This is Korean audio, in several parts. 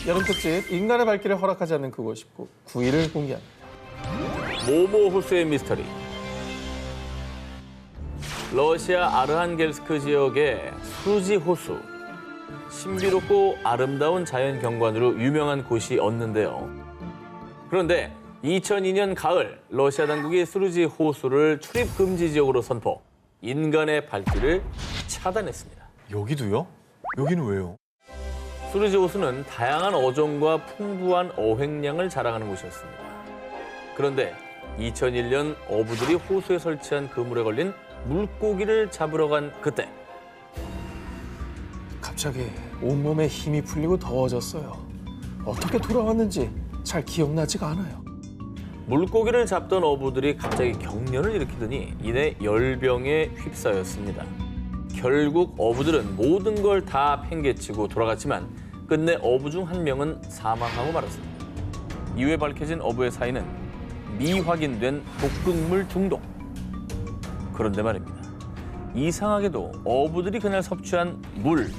여름 특집 인간의 발길을 허락하지 않는 그곳 19 9일을 공개합니다. 모모 호수의 미스터리. 러시아 아르한겔스크 지역의 수지 호수. 신비롭고 아름다운 자연 경관으로 유명한 곳이었는데요. 그런데 2002년 가을 러시아 당국이 수르지 호수를 출입 금지 지역으로 선포. 인간의 발길을 차단했습니다. 여기도요? 여기는 왜요? 수르지 호수는 다양한 어종과 풍부한 어획량을 자랑하는 곳이었습니다. 그런데 2001년 어부들이 호수에 설치한 그물에 걸린 물고기를 잡으러 간 그때 갑자기 온몸에 힘이 풀리고 더워졌어요. 어떻게 돌아왔는지 잘 기억나지가 않아요. 물고기를 잡던 어부들이 갑자기 경련을 일으키더니 이내 열병에 휩싸였습니다. 결국 어부들은 모든 걸 다 팽개치고 돌아갔지만 끝내 어부 중 한 명은 사망하고 말았습니다. 이후에 밝혀진 어부의 사인은 미확인된 독극물 중독. 그런데 말입니다. 이상하게도 어부들이 그날 섭취한 물,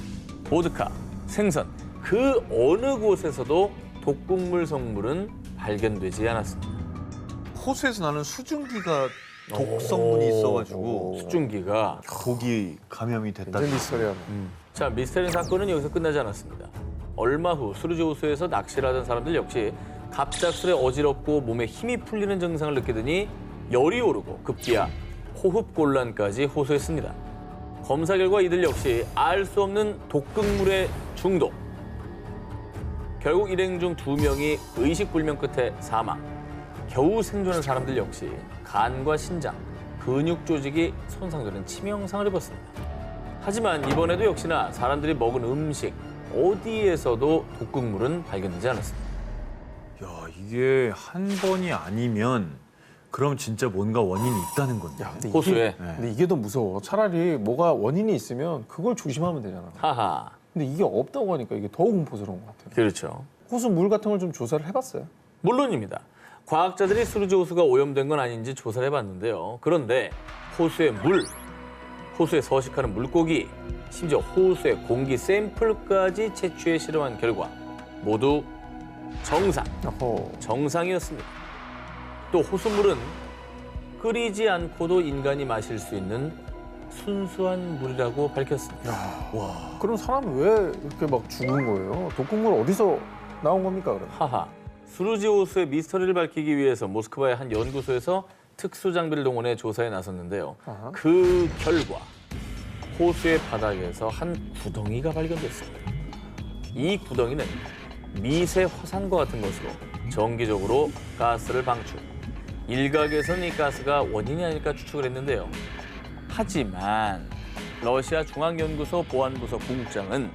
보드카, 생선 그 어느 곳에서도 독극물 성물은 발견되지 않았습니다. 호수에서 나는 수증기가 독 성분이 있어가지고 수증기가. 독이 감염이 됐다. 완전 미스터리하네. 자, 미스테리 사건은 여기서 끝나지 않았습니다. 얼마 후 수르지 호수에서 낚시를 하던 사람들 역시 갑작스레 어지럽고 몸에 힘이 풀리는 증상을 느끼더니 열이 오르고 급기야 호흡곤란까지 호소했습니다. 검사 결과 이들 역시 알 수 없는 독극물의 중독. 결국 일행 중 2명이 의식불명 끝에 사망. 겨우 생존한 사람들 역시 간과 신장, 근육 조직이 손상되는 치명상을 입었습니다. 하지만 이번에도 역시나 사람들이 먹은 음식 어디에서도 독극물은 발견되지 않았습니다. 야, 이게 한 번이 아니면 그럼 진짜 뭔가 원인이 있다는 건데. 야, 근데 호수에. 근데 이게 더 무서워. 차라리 뭐가 원인이 있으면 그걸 조심하면 되잖아. 하하. 근데 이게 없다고 하니까 이게 더 공포스러운 것 같아요. 그렇죠. 호수 물 같은 걸 좀 조사를 해봤어요? 물론입니다. 과학자들이 수르지 호수가 오염된 건 아닌지 조사를 해봤는데요. 그런데 호수의 물, 호수에 서식하는 물고기, 심지어 호수의 공기 샘플까지 채취해 실험한 결과 모두 정상이었습니다. 또 호수물은 끓이지 않고도 인간이 마실 수 있는 순수한 물이라고 밝혔습니다. 그럼 사람은 왜 이렇게 막 죽은 거예요? 독극물 어디서 나온 겁니까, 그럼? 하하. 수르지 호수의 미스터리를 밝히기 위해서 모스크바의 한 연구소에서 특수 장비를 동원해 조사에 나섰는데요. 아하. 그 결과 호수의 바닥에서 한 구덩이가 발견됐습니다. 이 구덩이는 미세 화산과 같은 것으로 정기적으로 가스를 방출. 일각에서는 이 가스가 원인이 아닐까 추측을 했는데요. 하지만 러시아 중앙연구소 보안부서 부국장은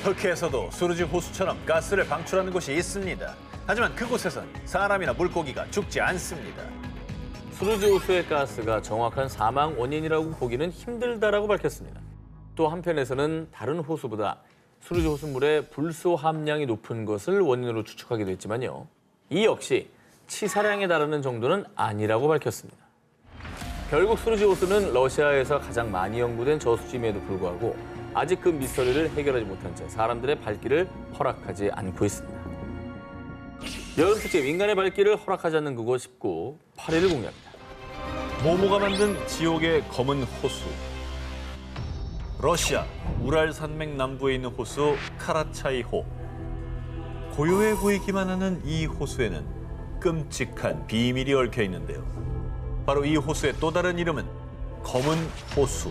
터키에서도 수르지 호수처럼 가스를 방출하는 곳이 있습니다. 하지만 그곳에선 사람이나 물고기가 죽지 않습니다. 수르지 호수의 가스가 정확한 사망 원인이라고 보기는 힘들다라고 밝혔습니다. 또 한편에서는 다른 호수보다 수르지 호수물의 불소 함량이 높은 것을 원인으로 추측하기도 했지만요. 이 역시 치사량에 달하는 정도는 아니라고 밝혔습니다. 결국 수르지 호수는 러시아에서 가장 많이 연구된 저수지임에도 불구하고 아직 그 미스터리를 해결하지 못한 채 사람들의 발길을 허락하지 않고 있습니다. 여름 특집 인간의 발길을 허락하지 않는 그곳 19, 8일을 공개합니다. 모모가 만든 지옥의 검은 호수. 러시아 우랄 산맥 남부에 있는 호수 카라차이호. 고요해 보이기만 하는 이 호수에는 끔찍한 비밀이 얽혀 있는데요. 바로 이 호수의 또 다른 이름은 검은 호수.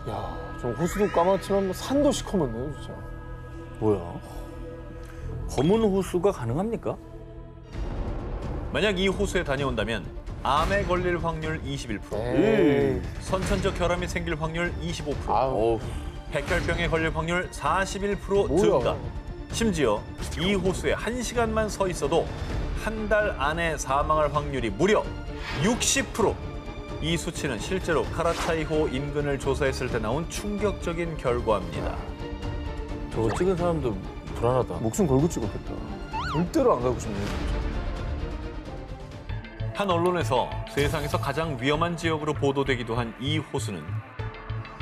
야, 좀 호수도 까맣지만 뭐 산도 시커멓네요, 진짜. 뭐야? 검은 호수가 가능합니까? 만약 이 호수에 다녀온다면 암에 걸릴 확률 21%, 에이. 선천적 혈암이 생길 확률 25%, 아우, 백혈병에 걸릴 확률 41% 뭐야. 증가. 심지어 이 호수에 1시간만 서 있어도 한 달 안에 사망할 확률이 무려 60%. 이 수치는 실제로 카라차이호 인근을 조사했을 때 나온 충격적인 결과입니다. 저거 찍은 사람도 불안하다. 목숨 걸고 찍었겠다. 절대로 안 가고 싶네요, 진짜. 한 언론에서 세상에서 가장 위험한 지역으로 보도되기도 한 이 호수는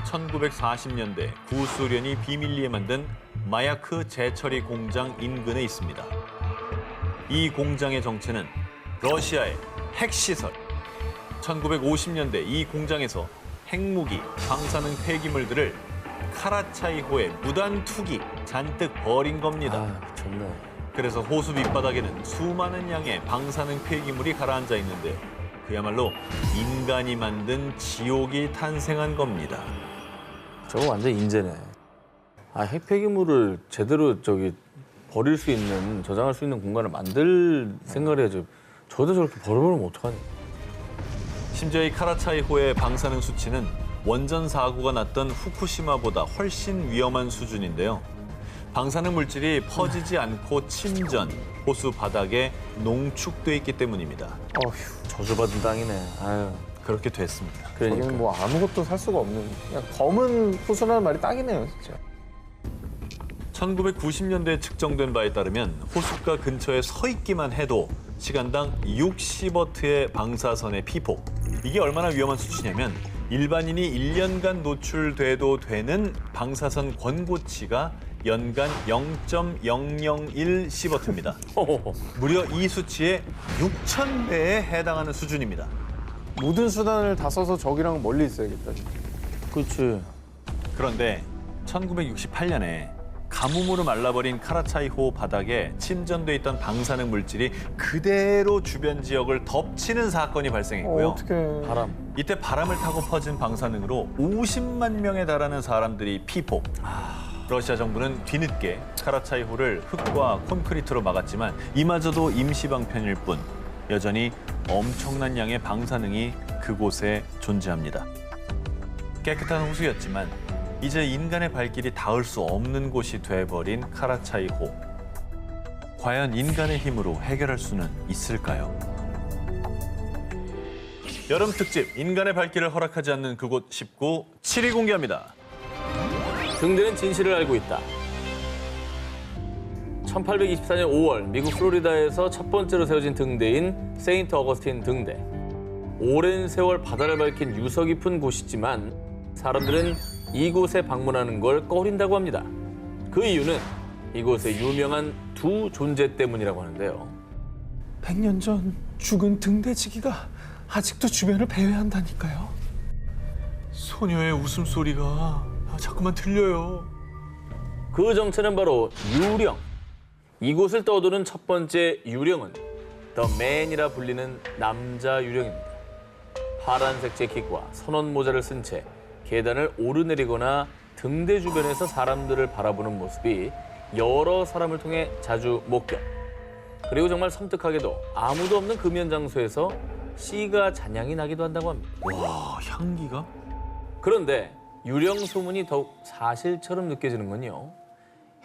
1940년대 구소련이 비밀리에 만든 마야크 재처리 공장 인근에 있습니다. 이 공장의 정체는 러시아의 핵시설. 1950년대 이 공장에서 핵무기, 방사능 폐기물들을 카라차이호에 무단 투기 잔뜩 버린 겁니다. 아, 미쳤네. 그래서 호수 밑바닥에는 수많은 양의 방사능 폐기물이 가라앉아 있는데 그야말로 인간이 만든 지옥이 탄생한 겁니다. 저거 완전 인재네. 아, 핵폐기물을 제대로 버릴 수 있는, 저장할 수 있는 공간을 만들 생각을 해야죠. 저도 저렇게 버려버리면 어떡하니? 심지어 이 카라차이호의 방사능 수치는 원전 사고가 났던 후쿠시마보다 훨씬 위험한 수준인데요. 방사능 물질이 퍼지지 않고 침전, 호수 바닥에 농축돼 있기 때문입니다. 어휴, 저주받은 땅이네. 아유, 그렇게 됐습니다. 그러니까. 저기는 뭐 아무것도 살 수가 없는 그냥 검은 호수라는 말이 딱이네요, 진짜. 1990년대에 측정된 바에 따르면 호숫가 근처에 서 있기만 해도 시간당 60워트의 방사선의 피폭. 이게 얼마나 위험한 수치냐면 일반인이 1년간 노출돼도 되는 방사선 권고치가 연간 0.001 시버트입니다. 무려 이 수치의 6,000배에 해당하는 수준입니다. 모든 수단을 다 써서 저기랑 멀리 있어야겠다, 진짜. 그렇지. 그런데 1968년에 가뭄으로 말라버린 카라차이호 바닥에 침전돼 있던 방사능 물질이 그대로 주변 지역을 덮치는 사건이 발생했고요. 어떡해. 바람. 이때 바람을 타고 퍼진 방사능으로 50만 명에 달하는 사람들이 피폭. 러시아 정부는 뒤늦게 카라차이호를 흙과 콘크리트로 막았지만 이마저도 임시 방편일 뿐 여전히 엄청난 양의 방사능이 그곳에 존재합니다. 깨끗한 호수였지만 이제 인간의 발길이 닿을 수 없는 곳이 돼버린 카라차이호. 과연 인간의 힘으로 해결할 수는 있을까요? 여름 특집 인간의 발길을 허락하지 않는 그곳 19 7위 공개합니다. 등대는 진실을 알고 있다. 1824년 5월 미국 플로리다에서 첫 번째로 세워진 등대인 세인트 어거스틴 등대. 오랜 세월 바다를 밝힌 유서 깊은 곳이지만 사람들은 이곳에 방문하는 걸 꺼린다고 합니다. 그 이유는 이곳의 유명한 두 존재 때문이라고 하는데요. 100년 전 죽은 등대지기가 아직도 주변을 배회한다니까요. 소녀의 웃음소리가 자꾸만 들려요. 그 정체는 바로 유령. 이곳을 떠도는 첫 번째 유령은 더 맨이라 불리는 남자 유령입니다. 파란색 재킷과 선원 모자를 쓴 채 계단을 오르내리거나 등대 주변에서 사람들을 바라보는 모습이 여러 사람을 통해 자주 목격. 그리고 정말 섬뜩하게도 아무도 없는 금연 장소에서 씨가 잔향이 나기도 한다고 합니다. 와, 향기가? 그런데 유령 소문이 더욱 사실처럼 느껴지는 건요.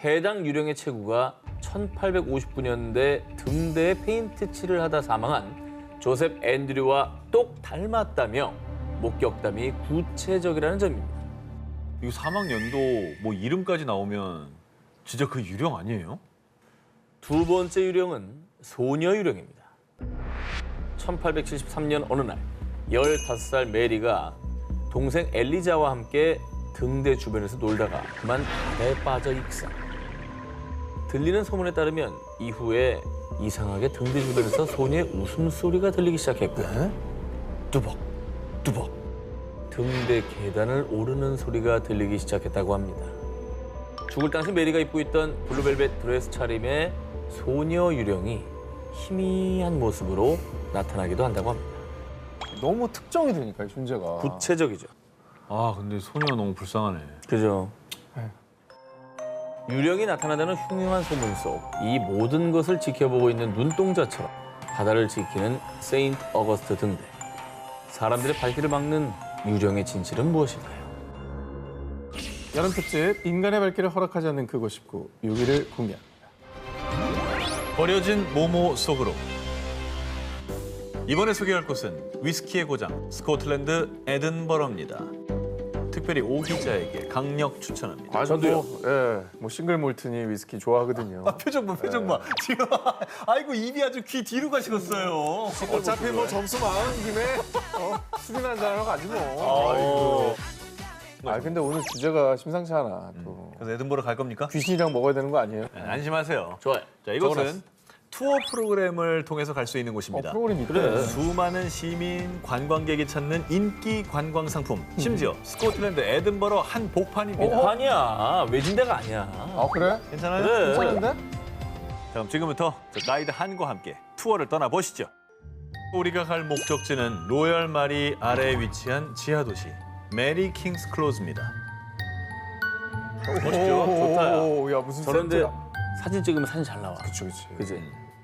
해당 유령의 체구가 1859년대 등대에 페인트 칠을 하다 사망한 조셉 앤드류와 똑 닮았다며 목격담이 구체적이라는 점입니다. 이거 사망 연도 뭐 이름까지 나오면 진짜 그 유령 아니에요? 두 번째 유령은 소녀 유령입니다. 1873년 어느 날 15살 메리가 동생 엘리자와 함께 등대 주변에서 놀다가 그만 바다에 빠져 익사. 들리는 소문에 따르면 이후에 이상하게 등대 주변에서 소녀의 웃음소리가 들리기 시작했고 뚜벅 뚜벅 등대 계단을 오르는 소리가 들리기 시작했다고 합니다. 죽을 당시 메리가 입고 있던 블루벨벳 드레스 차림의 소녀 유령이 희미한 모습으로 나타나기도 한다고 합니다. 너무 특정이 되니까, 존재가. 구체적이죠. 아, 근데 소녀가 너무 불쌍하네. 그죠. 네. 유령이 나타나다는 흉흉한 소문 속 이 모든 것을 지켜보고 있는 눈동자처럼 바다를 지키는 세인트 어거스트 등대. 사람들의 발길을 막는 유령의 진실은 무엇일까요? 여름 특집 인간의 발길을 허락하지 않는 그곳 19 6위를 공개합니다. 버려진 모모 속으로. 이번에 소개할 곳은 위스키의 고장 스코틀랜드 에든버러입니다. 특별히 오 기자에게 강력 추천합니다. 저도요. 예, 뭐 싱글 몰트니 위스키 좋아하거든요. 표정 봐, 표정 봐. 지금 아이고 입이 아주 귀 뒤로 가시겠어요. 어차피 뭐 점수 망한 김에 술이나 한잔 하러 가지 뭐. 거죠. 근데 오늘 주제가 심상치 않아. 또 그래서 에든버러 갈 겁니까? 귀신이랑 먹어야 되는 거 아니에요? 네, 안심하세요. 좋아요. 자, 이곳은 적어놨어. 투어 프로그램을 통해서 갈 수 있는 곳입니다. 프로그램 있대. 그래. 수많은 시민, 관광객이 찾는 인기 관광 상품. 심지어 스코틀랜드 에든버러 한복판입니다. 아니야. 외진 데가 아니야. 그래? 괜찮아요? 그래. 괜찮은데? 자, 그럼 지금부터 저 가이드 한과 함께 투어를 떠나보시죠. 우리가 갈 목적지는 로열 마리 아래에 위치한 지하도시 메리 킹스 클로즈입니다. 멋있죠? 좋다, 야. 야 무슨 저런데 세트야. 사진 찍으면 사진 잘 나와. 그치. 그지?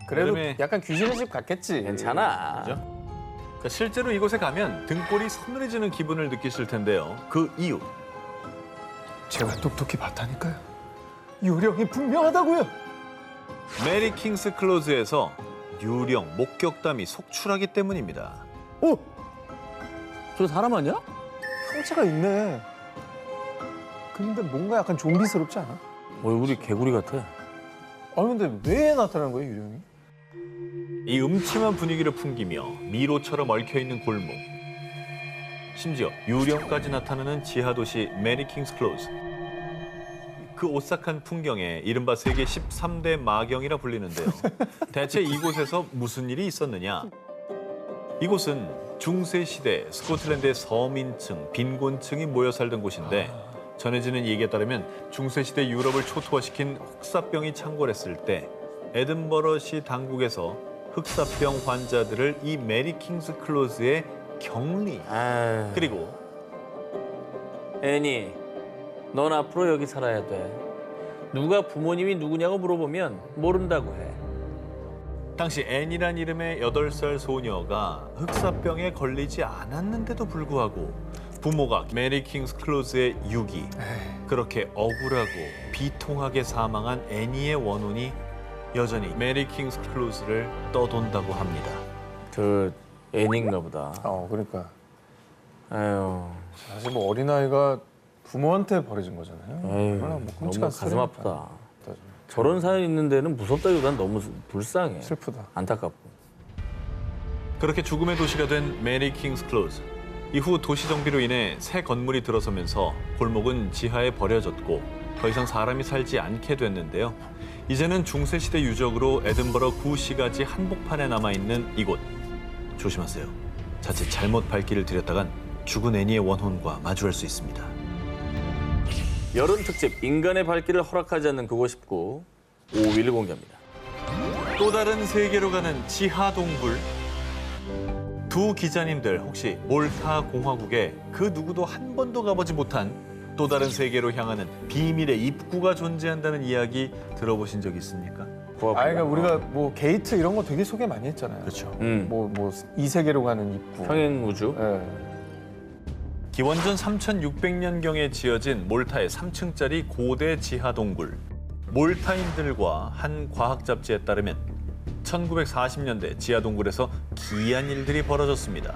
그래도 여름에- 약간 귀신의 집 같겠지. 괜찮아. 그죠? 자, 실제로 이곳에 가면 등골이 서늘해지는 기분을 느끼실 텐데요. 그 이유. 제가 똑똑히 봤다니까요. 요령이 분명하다고요. 메리 킹스 클로즈에서 유령, 목격담이 속출하기 때문입니다. 저 사람 아니야? 형체가 있네. 근데 뭔가 약간 좀비스럽지 않아? 얼굴이 개구리 같아. 근데 왜 나타나는 거예요, 유령이? 이 음침한 분위기를 풍기며 미로처럼 얽혀있는 골목. 심지어 유령까지 나타나는 지하도시 메리 킹스 클로즈. 그 오싹한 풍경에 이른바 세계 13대 마경이라 불리는데요. 대체 이곳에서 무슨 일이 있었느냐? 이곳은 중세시대 스코틀랜드의 서민층, 빈곤층이 모여 살던 곳인데 전해지는 얘기에 따르면 중세시대 유럽을 초토화시킨 흑사병이 창궐했을 때 에든버러시 당국에서 흑사병 환자들을 이 메리 킹스 클로즈에 격리. 아, 그리고 애니, 넌 앞으로 여기 살아야 돼. 누가 부모님이 누구냐고 물어보면 모른다고 해. 당시 앤이란 이름의 8살 소녀가 흑사병에 걸리지 않았는데도 불구하고 부모가 메리 킹스 클로즈의 유기, 그렇게 억울하고 비통하게 사망한 애니의 원혼이 여전히 메리 킹스 클로즈를 떠돈다고 합니다. 저 애니인가 보다. 그러니까 아유, 사실 뭐 어린아이가 부모한테 버려진 거잖아요. 에휴, 얼마나 뭐 너무 끔찍한 가슴 소리니까. 아프다. 저런 사연 있는 데는 무섭다기보단 너무 불쌍해. 슬프다. 안타깝고. 그렇게 죽음의 도시가 된 메리 킹스 클로즈. 이후 도시 정비로 인해 새 건물이 들어서면서 골목은 지하에 버려졌고 더 이상 사람이 살지 않게 됐는데요. 이제는 중세시대 유적으로 에든버러 구시가지 한복판에 남아있는 이곳. 조심하세요. 자칫 잘못 발길을 들였다간 죽은 애니의 원혼과 마주할 수 있습니다. 여름 특집 인간의 발길을 허락하지 않는 그곳 19 5위를 공개합니다. 또 다른 세계로 가는 지하 동굴. 두 기자님들 혹시 몰타 공화국에 그 누구도 한 번도 가보지 못한 또 다른 세계로 향하는 비밀의 입구가 존재한다는 이야기 들어보신 적 있습니까? 그러니까 우리가 뭐 게이트 이런 거 되게 소개 많이 했잖아요. 그렇죠. 뭐 이 세계로 가는 입구. 평행 우주. 예. 기원전 3600년경에 지어진 몰타의 3층짜리 고대 지하 동굴. 몰타인들과 한 과학 잡지에 따르면 1940년대 지하 동굴에서 기이한 일들이 벌어졌습니다.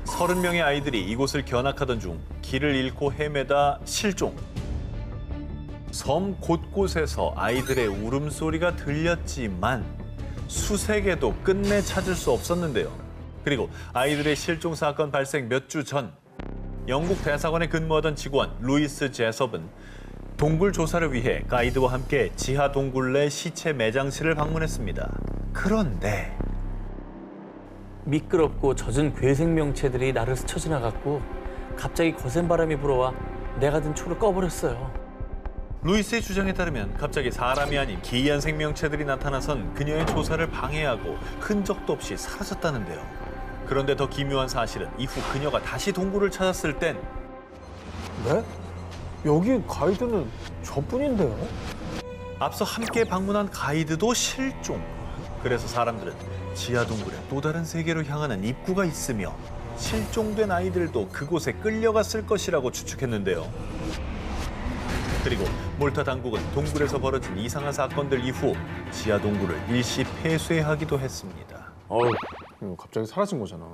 30명의 아이들이 이곳을 견학하던 중 길을 잃고 헤매다 실종. 섬 곳곳에서 아이들의 울음소리가 들렸지만 수색에도 끝내 찾을 수 없었는데요. 그리고 아이들의 실종 사건 발생 몇 주 전 영국 대사관에 근무하던 직원 루이스 제섭은 동굴 조사를 위해 가이드와 함께 지하 동굴 내 시체 매장실을 방문했습니다. 그런데 미끄럽고 젖은 괴생명체들이 나를 스쳐 지나갔고 갑자기 거센 바람이 불어와 내가 든 초를 꺼버렸어요. 루이스의 주장에 따르면 갑자기 사람이 아닌 기이한 생명체들이 나타나선 그녀의 조사를 방해하고 흔적도 없이 사라졌다는데요. 그런데 더 기묘한 사실은 이후 그녀가 다시 동굴을 찾았을 땐 네? 여기 가이드는 저뿐인데요? 앞서 함께 방문한 가이드도 실종. 그래서 사람들은 지하 동굴에 또 다른 세계로 향하는 입구가 있으며 실종된 아이들도 그곳에 끌려갔을 것이라고 추측했는데요. 그리고 몰타 당국은 동굴에서 벌어진 이상한 사건들 이후 지하 동굴을 일시 폐쇄하기도 했습니다. 갑자기 사라진 거잖아.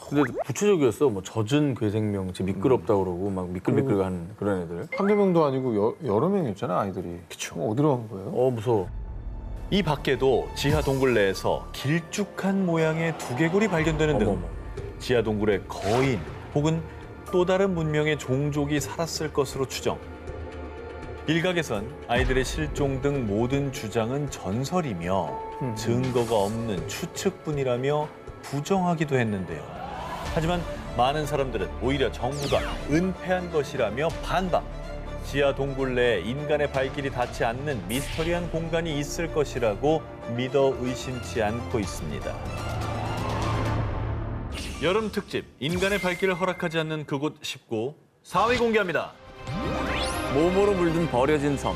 근데 구체적이었어. 뭐 젖은 괴생명체 미끄럽다 그러고 막 미끌미끌한 그런 애들. 한두 명도 아니고 여러 명이었잖아, 아이들이. 그쵸. 어디로 간 거예요? 무서워. 이 밖에도 지하 동굴 내에서 길쭉한 모양의 두개골이 발견되는 등 어머머. 지하 동굴의 거인 혹은 또 다른 문명의 종족이 살았을 것으로 추정. 일각에선 아이들의 실종 등 모든 주장은 전설이며 증거가 없는 추측뿐이라며 부정하기도 했는데요. 하지만 많은 사람들은 오히려 정부가 은폐한 것이라며 반박. 지하 동굴 내에 인간의 발길이 닿지 않는 미스터리한 공간이 있을 것이라고 믿어 의심치 않고 있습니다. 여름 특집 인간의 발길을 허락하지 않는 그곳 19 4위 공개합니다. 몸으로 물든 버려진 섬.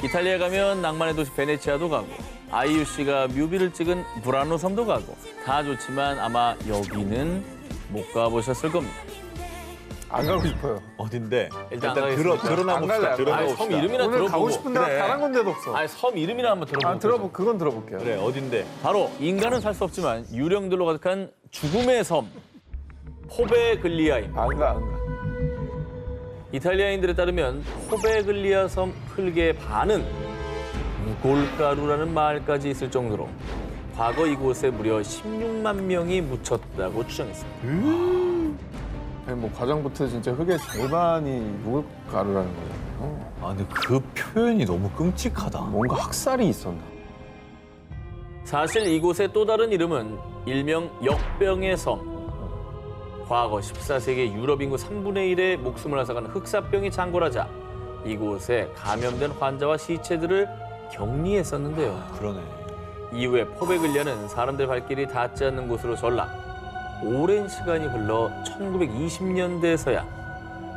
이탈리아 가면 낭만의 도시 베네치아도 가고 아이유 씨가 뮤비를 찍은 브라노 섬도 가고 다 좋지만 아마 여기는 못 가보셨을 겁니다. 안 가고 싶어요. 어딘데? 일단 안 일단 가겠습니다. 드러나 안 봅시다. 갈래요. 드러나 아니, 봅시다. 섬 이름이나 오늘 들어보고. 가고 싶은데 그래. 다른 군데도 없어. 아니, 섬 이름이나 한번 들어보고. 그건 들어볼게요. 그래, 어딘데? 바로 인간은 살 수 없지만 유령들로 가득한 죽음의 섬 포베글리아입니다. 안 가. 이탈리아인들에 따르면 포베글리아 섬 흙의 반은 무골가루라는 말까지 있을 정도로 과거 이곳에 무려 16만 명이 묻혔다고 추정했습니다. 아니, 뭐 과정부터 진짜 흙의 절반이 무가루라는 거잖아요. 아, 근데 그 표현이 너무 끔찍하다. 뭔가 학살이 있었나? 사실 이곳의 또 다른 이름은 일명 역병의 섬. 과거 14세기 유럽 인구 3분의 1의 목숨을 앗아가는 흑사병이 창궐하자 이곳에 감염된 환자와 시체들을 격리했었는데요. 그러네. 이후에 포베글리아는 사람들 발길이 닿지 않는 곳으로 전락. 오랜 시간이 흘러 1920년대에서야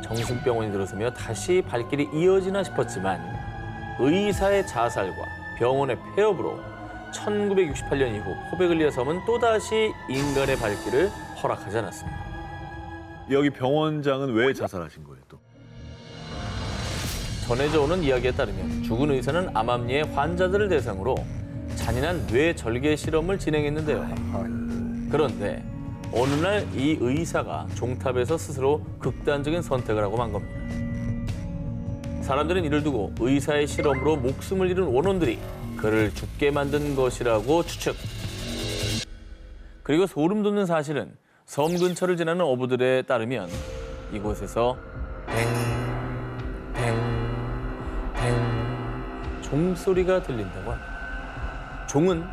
정신병원이 들어서며 다시 발길이 이어지나 싶었지만 의사의 자살과 병원의 폐업으로 1968년 이후 포베글리아 섬은 또다시 인간의 발길을 허락하지 않았습니다. 여기 병원장은 왜 자살하신 거예요, 또? 전해져 오는 이야기에 따르면 죽은 의사는 암암리의 환자들을 대상으로 잔인한 뇌 절개 실험을 진행했는데요. 그런데 어느 날 이 의사가 종탑에서 스스로 극단적인 선택을 하고 만 겁니다. 사람들은 이를 두고 의사의 실험으로 목숨을 잃은 원혼들이 그를 죽게 만든 것이라고 추측. 그리고 소름 돋는 사실은 섬 근처를 지나는 어부들에 따르면 이곳에서 뱅 종소리가 들린다고 합니다. 종은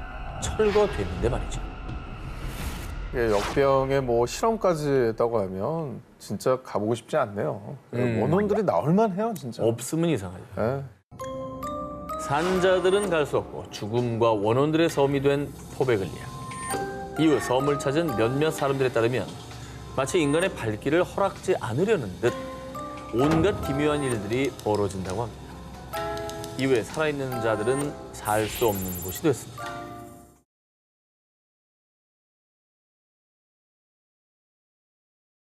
철거됐는데 말이죠. 이게 역병에 뭐 실험까지 했다고 하면 진짜 가보고 싶지 않네요. 원혼들이 나올만 해요, 진짜. 없으면 이상하죠. 예. 산자들은 갈 수 없고 죽음과 원혼들의 섬이 된 포베글리아. 이후 섬을 찾은 몇몇 사람들에 따르면 마치 인간의 발길을 허락지 않으려는 듯 온갖 기묘한 일들이 벌어진다고 합니다. 이후에 살아있는 자들은 살 수 없는 곳이 됐습니다.